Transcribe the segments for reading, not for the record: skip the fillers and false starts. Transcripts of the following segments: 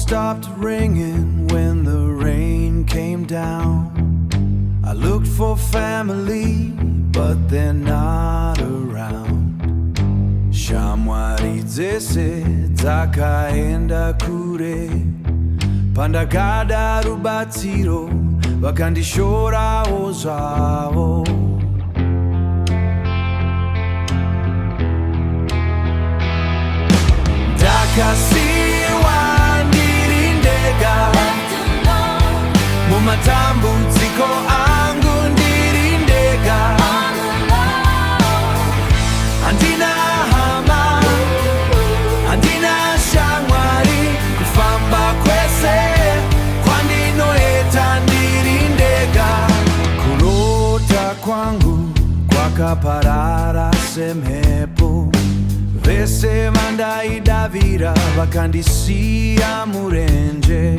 stopped ringing when the rain came down. I looked for family, but they're not around. Shamwari dzese dzakaenda kure, pandakada rubatsiro vakandishorawo zvavo. Ndakasiwa ndiri ndega mumatambudziko angu, ndiri ndega. Handina hama, handina shamwari, kufamba kwese kwandinoita ndiri ndega. Kurota kwangu kwakaparara semhepo, vese vandaidavira vakandisiya murenje.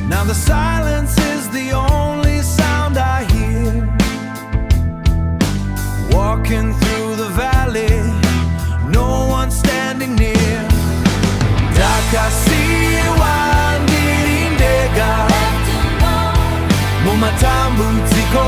Now the silence is the only sound I hear. Walking through the valley, no one standing near. Ndakasiwa ndiri ndega mumatambudziko